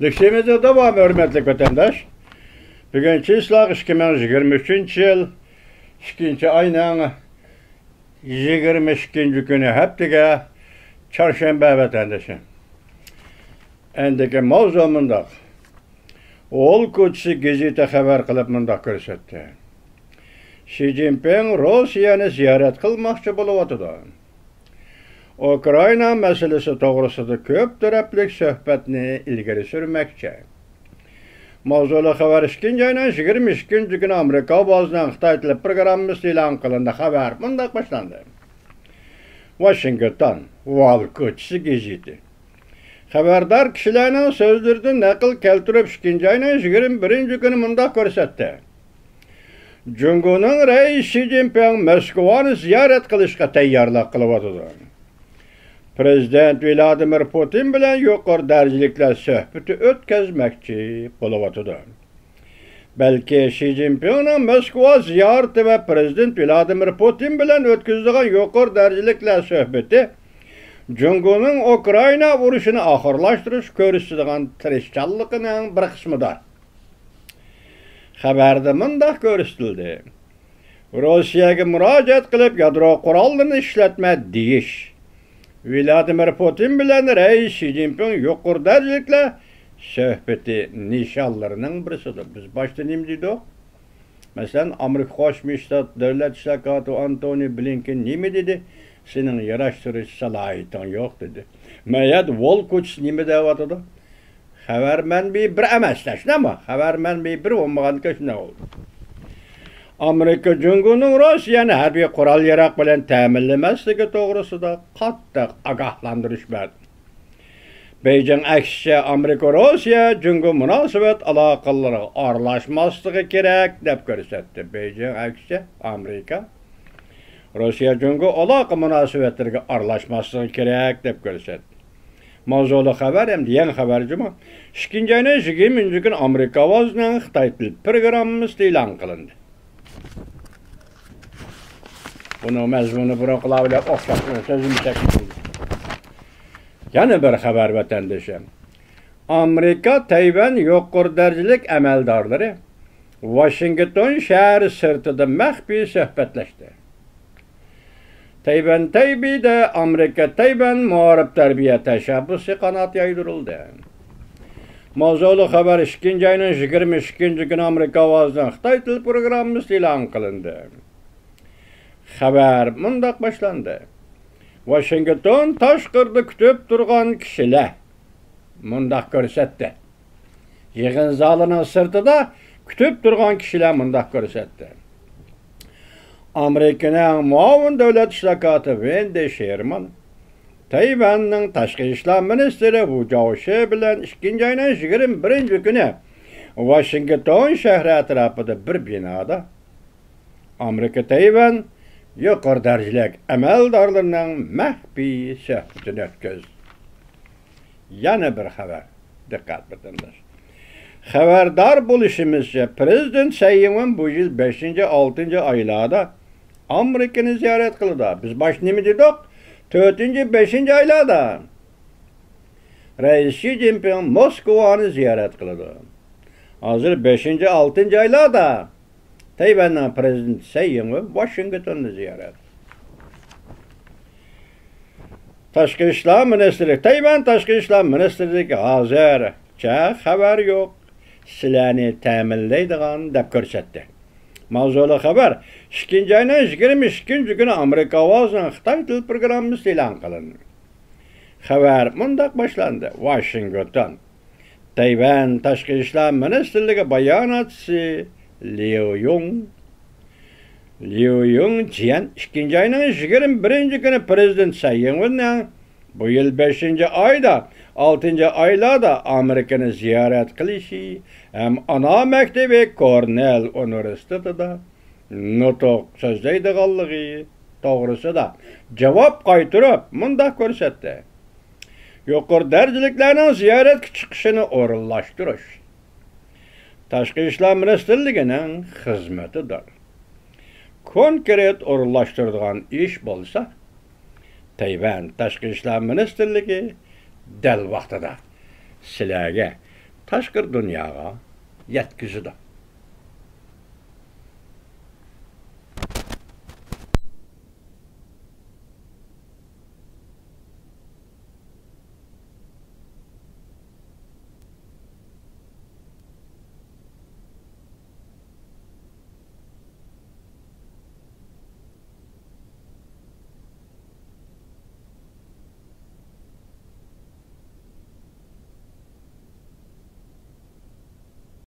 Lüksümüzde devam hürmetli vatandaş. Bugün çislak 2023 yıl 2. ayının 22. günü heptige çarşamba vatandaşı. Endeki mavzumunda ol kutsi gazete haber kılıp mındak görsetdi. Xi Jinping Rusya'nı ziyaret kılmakçı buluvatıdı. Ukrayna meselesi doğrusunda köp taraflık söhbetini ilgiri sürmekçe. Mavzulu haber 2. ayının 22. günü Amerika bazından Xitay tili programımız ilan kılındı. Haber mındak başlandı. Washington, Wall Kutsi gazeti. Haberdar kişilerinin sözlerden nakıl keltirip 2. ayının 21. günü mındak görsetdi. Cumhurbaşkanı Reis Xi Jinping Moskova'nı ziyaret kılışka tayyarlık kılıvatıdı. Prezident Vladimir Putin bilen yuqori derecelikler söhbeti ötkazmakçı buluvatıdı. Belki Xi Jinping'in Moskova ziyareti ve Prezident Vladimir Putin bilen ötkazdıgan yuqori derecelikler söhbeti Cumhurbaşkanı'nın Ukrayna vuruşunu ahırlaştırış körüsüdügan tirişçallıqının bir kısmıdır. Haberde mındak görüstüldi. Rusya'ya müracaat kılıp yadro kurallarını işletme deyiş. Vladimir Putin bilen Reis Xi Jinping yuqori derecelikle söhbeti nişanlarının birisidir. Biz başta neyim dedik? Mesela Amerika Koşmuş Ştat Devlet Şakatı Antony Blinken neymi dedi? Senin yaraştırıcı salahiyetin yok dedi. Meyat Volkuç neymi devatıdı? Habermen bir emesleş ne mi? Habermen bir olmagan köş ne oldu? Amerika Cumhurbaşkanı'nın Rusya'nı harbiy kural yarak bilen təminlemesligi doğrusunda qattiq agahlandırış verdi. Beijing aksiçe Amerika Rusya Cumhur münasebet alakaları arlaşmaslığı gerek dep görsetdi. Beijing aksiçe Amerika Rusya Cumhur alaka münasebetlerine arlaşmaslığı gerek dep görsetdi. Mavzulu haber hem diyen haberci mi? 2. ayının 20. gün Amerika vazının Xitay tili programımız ilan kılındı. Bunu mezmunu bırakılavile okşatmıyor sözümü çekildi. Yani bir haber vatandaşım. Amerika Tayvan yuqori derecelik emeldarları Washington şehri sırtıda mehbi söhbetleşti. Tayvan Taybi'de Amerika Tayvan muharip terbiye teşebbüsü kanat yaydırıldı. Mavzulu haber 2. ayının 22. günü Amerika vazından Xitay tili programımız ilan kılındı. Haber mındak başlandı. Washington taşqırdı kütüp durgan kişiler mındak görsetdi. Yığın zalının sırtıda kütüp durgan kişiler mındak görsetdi. Amerika'nın muavin devlet işlakatı Wendy Sherman, Tayvan'ın Taşqı İşler Ministeri Wu Zhaoxi bilen 2. ayının 21. günü Washington şehri etrafında bir binada Amerika Tayvan yuqori derecelik emeldarlarının mehbi söhbetini ötkazdi. Yana bir haber. Dikkat vatandaş. Haberdar buluşumuzca Prezident Sayım'ın bu yıl 5. 6. aylarda Amerika'nı ziyaret kıldı. Biz baş nemi dedik? 4. 5. aylarda Reis Xi Jinping Moskova'nı ziyaret kıldı. Hazır 5. 6. aylarda Tayvan'ın Prezident Sayım'ı Washington'u ziyaret. Taşqı İşler Ministeri, Tayvan Taşqı İşler Ministeri'deki hazır haber yok. Silahını təminleydiğini dep görsetdi. Mavzulu haber 2. ayının 22. günü Amerika vazından Xitay tili programımız ilan kılındı. Haber mındak başlandı. Washington, Tayvan Taşqı İşler Ministerliği bayanatçısı Liu Yong cihan 2. ayının 21. günü Prezident Sayım'ın bu yıl 5. ayda 6. aylarda Amerika'nı ziyaret kılışı hem ana mektebi Cornell Üniversitesi'de nutuk sözleydiğallığı doğrusu da cevap kaytırıp mındak görsetti. Yuqori dereceliklerinin ziyaret çıkışını orunlaştırış Taşqı İşler Ministerliği'nin hizmetidir. Konkret orunlaştırdıgan iş bolsa Tayvan Taşqı İşler Ministerliği del vaqtida sizlarga tashqi dunyoga yetkazadi.